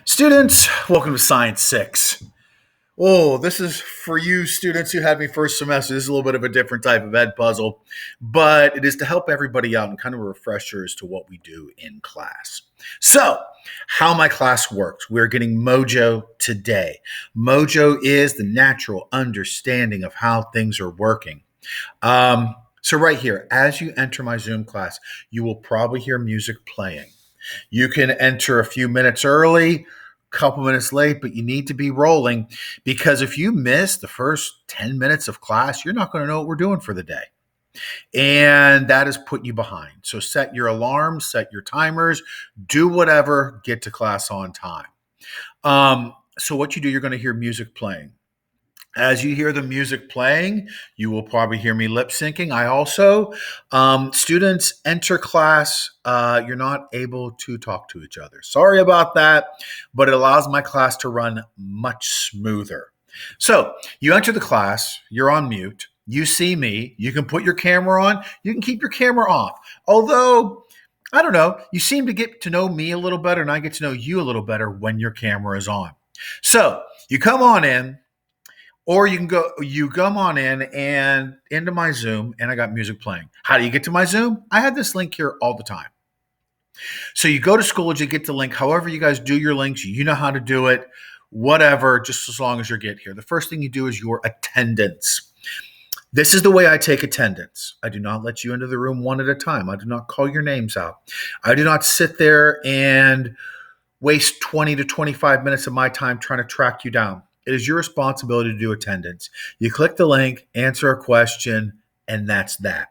Students, welcome to Science 6. Oh, this is for you students who had me first semester. This is a little bit of a different type of ed puzzle, but it is to help everybody out and kind of a refresher as to what we do in class. So, how my class works. We're getting mojo today. Mojo is the natural understanding of how things are working. So right here, as you enter my Zoom class, you will probably hear music playing. You can enter a few minutes early, couple minutes late, but you need to be rolling because if you miss the first 10 minutes of class, you're not going to know what we're doing for the day. And that is put you behind. So set your alarms, set your timers, do whatever, get to class on time. So what you do, you're going to hear music playing. As you hear the music playing, you will probably hear me lip syncing. I also, students enter class, you're not able to talk to each other. Sorry about that, but it allows my class to run much smoother. So you enter the class, you're on mute, you see me, you can put your camera on, you can keep your camera off. Although, I don't know, you seem to get to know me a little better and I get to know you a little better when your camera is on. So you come on in. Or you come on in and into my Zoom, and I got music playing. How do you get to my Zoom? I had this link here all the time. So you go to Schoology, get the link. However you guys do your links, you know how to do it, whatever, just as long as you get here. The first thing you do is your attendance. This is the way I take attendance. I do not let you into the room one at a time. I do not call your names out. I do not sit there and waste 20 to 25 minutes of my time trying to track you down. It is your responsibility to do attendance. You click the link, answer a question, and that's that.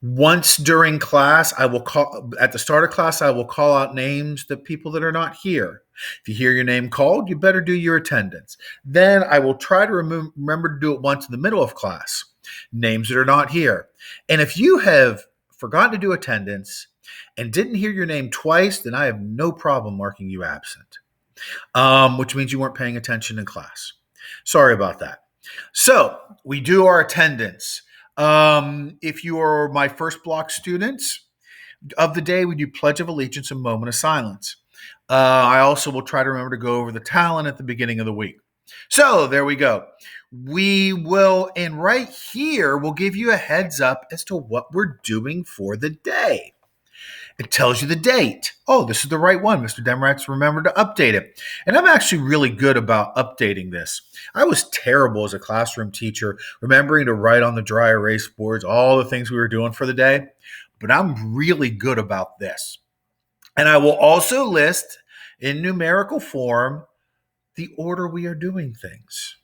Once during class, at the start of class, I will call out names of people that are not here. If you hear your name called, you better do your attendance. Then I will try to remember to do it once in the middle of class. Names that are not here. And if you have forgotten to do attendance and didn't hear your name twice, then I have no problem marking you absent. Which means you weren't paying attention in class. Sorry about that. So we do our attendance. If you are my first block students of the day, we do Pledge of Allegiance and Moment of Silence. I also will try to remember to go over the talent at the beginning of the week. So there we go. We will, and right here, we'll give you a heads up as to what we're doing for the day. It tells you the date. Oh, this is the right one. Mr. Demratz remembered to update it. And I'm actually really good about updating this. I was terrible as a classroom teacher, remembering to write on the dry erase boards all the things we were doing for the day. But I'm really good about this. And I will also list in numerical form the order we are doing things.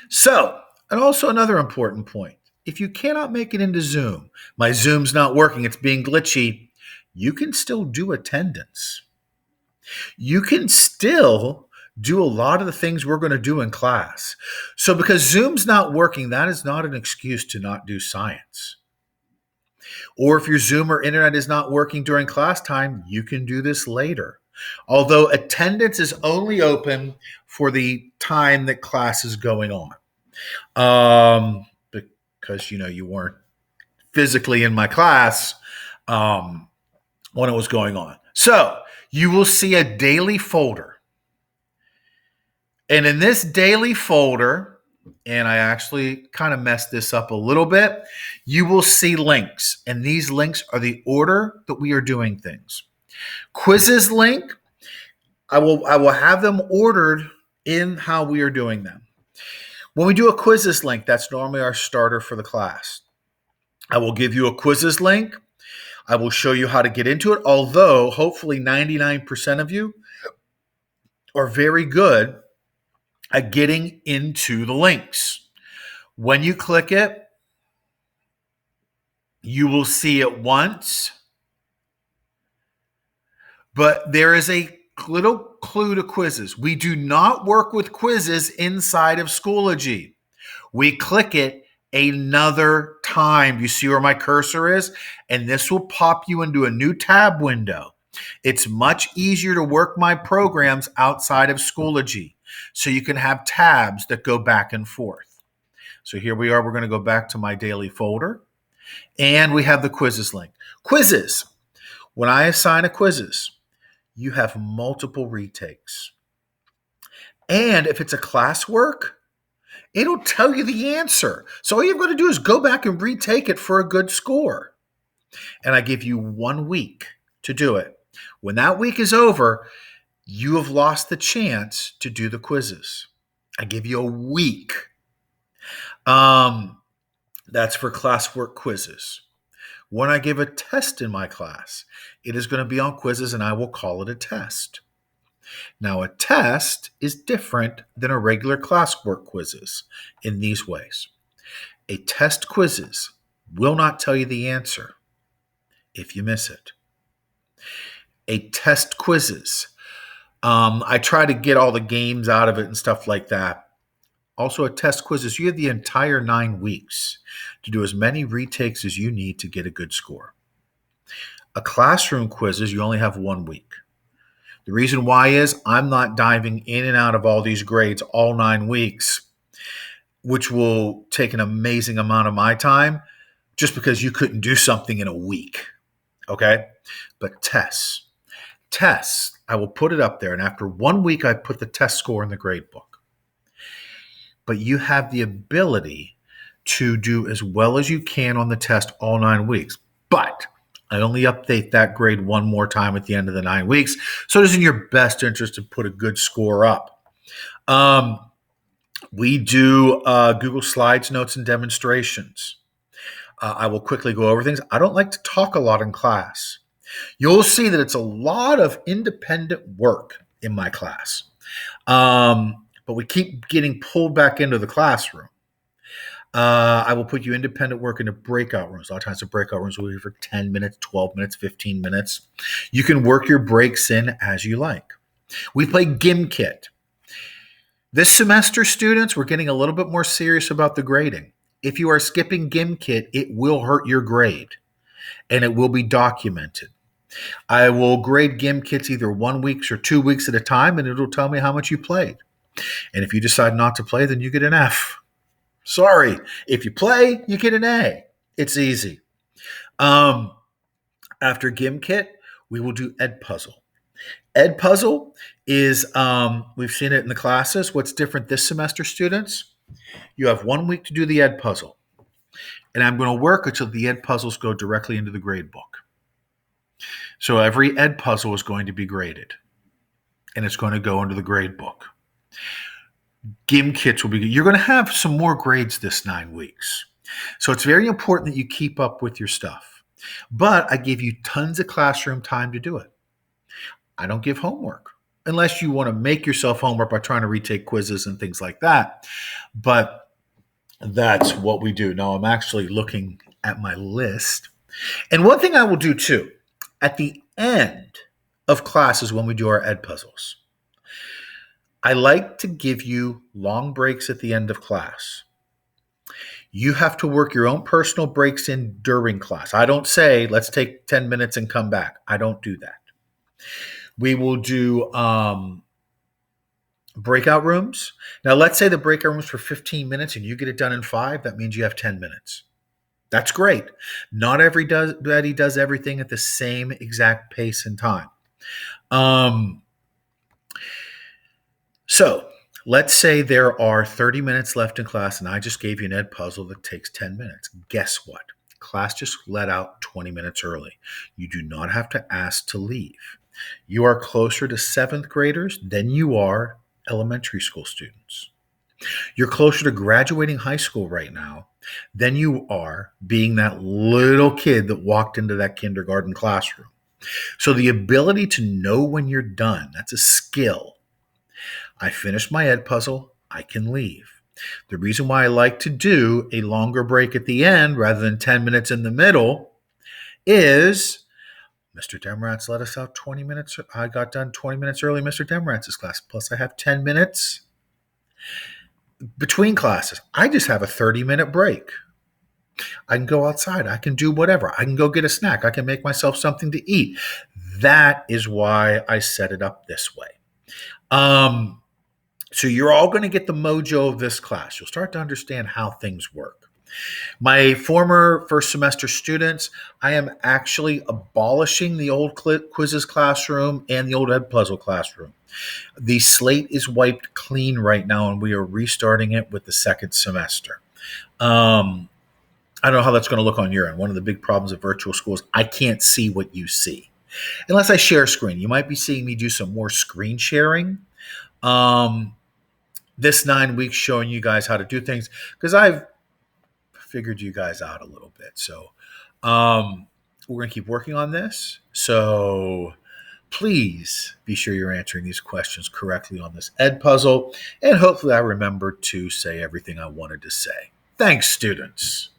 So, and also another important point. If you cannot make it into Zoom, my Zoom's not working, it's being glitchy, you can still do attendance. You can still do a lot of the things we're going to do in class. So because Zoom's not working, that is not an excuse to not do science. Or if your Zoom or internet is not working during class time, you can do this later. Although attendance is only open for the time that class is going on. Because you weren't physically in my class when it was going on. So you will see a daily folder. And in this daily folder, and I actually kind of messed this up a little bit, you will see links. And these links are the order that we are doing things. Quizzes link, I will have them ordered in how we are doing them. When we do a quizzes link, that's normally our starter for the class. I will give you a quizzes link. I will show you how to get into it, although hopefully 99% of you are very good at getting into the links. When you click it, you will see it once, but there is a little clue to quizzes. We do not work with quizzes inside of Schoology. We click it another time. You see where my cursor is? And this will pop you into a new tab window. It's much easier to work my programs outside of Schoology. So you can have tabs that go back and forth. So here we are. We're going to go back to my daily folder. And we have the quizzes link. Quizzes. When I assign a quizzes, You have multiple retakes. And if it's a classwork, it'll tell you the answer. So all you've got to do is go back and retake it for a good score. And I give you 1 week to do it. When that week is over, you have lost the chance to do the quizzes. I give you a week. That's for classwork quizzes. When I give a test in my class, it is going to be on quizzes and I will call it a test. Now, a test is different than a regular classwork quizzes in these ways. A test quizzes will not tell you the answer if you miss it. A test quizzes, I try to get all the games out of it and stuff like that. Also, a test quizzes, you have the entire 9 weeks to do as many retakes as you need to get a good score. A classroom quizzes, you only have 1 week. The reason why is I'm not diving in and out of all these grades all 9 weeks, which will take an amazing amount of my time just because you couldn't do something in a week. Okay? But tests, I will put it up there. And after 1 week, I put the test score in the grade book. But you have the ability to do as well as you can on the test all 9 weeks. But I only update that grade one more time at the end of the 9 weeks. So it is in your best interest to put a good score up. We do Google Slides, notes, and demonstrations. I will quickly go over things. I don't like to talk a lot in class. You'll see that it's a lot of independent work in my class. But we keep getting pulled back into the classroom. I will put you independent work into breakout rooms. A lot of times the breakout rooms will be for 10 minutes, 12 minutes, 15 minutes. You can work your breaks in as you like. We play GimKit. This semester, students, we're getting a little bit more serious about the grading. If you are skipping GimKit, it will hurt your grade, and it will be documented. I will grade GimKits either 1 week or 2 weeks at a time, and it'll tell me how much you played. And if you decide not to play, then you get an F. Sorry. If you play, you get an A. It's easy. After GimKit, we will do Edpuzzle. Edpuzzle is, we've seen it in the classes. What's different this semester, students? You have 1 week to do the Edpuzzle. And I'm going to work until the Edpuzzles go directly into the grade book. So every Edpuzzle is going to be graded. And it's going to go into the grade book. GimKits will be, you're going to have some more grades this 9 weeks. So it's very important that you keep up with your stuff. But I give you tons of classroom time to do it. I don't give homework unless you want to make yourself homework by trying to retake quizzes and things like that. But that's what we do. Now I'm actually looking at my list. And one thing I will do too, at the end of classes when we do our Edpuzzles, I like to give you long breaks at the end of class. You have to work your own personal breaks in during class. I don't say, let's take 10 minutes and come back. I don't do that. We will do breakout rooms. Now, let's say the breakout rooms for 15 minutes and you get it done in 5. That means you have 10 minutes. That's great. Not everybody does everything at the same exact pace and time. So let's say there are 30 minutes left in class and I just gave you an Edpuzzle that takes 10 minutes. Guess what? Class just let out 20 minutes early. You do not have to ask to leave. You are closer to 7th graders than you are elementary school students. You're closer to graduating high school right now than you are being that little kid that walked into that kindergarten classroom. So the ability to know when you're done, that's a skill. I finished my Edpuzzle, I can leave. The reason why I like to do a longer break at the end rather than 10 minutes in the middle is Mr. Demratz let us out 20 minutes. I got done 20 minutes early in Mr. Demratz's class. Plus I have 10 minutes between classes. I just have a 30-minute break. I can go outside. I can do whatever. I can go get a snack. I can make myself something to eat. That is why I set it up this way. So you're all going to get the mojo of this class. You'll start to understand how things work. My former first semester students, I am actually abolishing the old quizzes classroom and the old Ed Puzzle classroom. The slate is wiped clean right now, and we are restarting it with the second semester. Um, I don't know how that's going to look on your end. One of the big problems of virtual school is I can't see what you see unless I share screen. You might be seeing me do some more screen sharing. Um, this 9 weeks showing you guys how to do things because I've figured you guys out a little bit. So we're going to keep working on this. So please be sure you're answering these questions correctly on this Ed puzzle. And hopefully I remember to say everything I wanted to say. Thanks, students.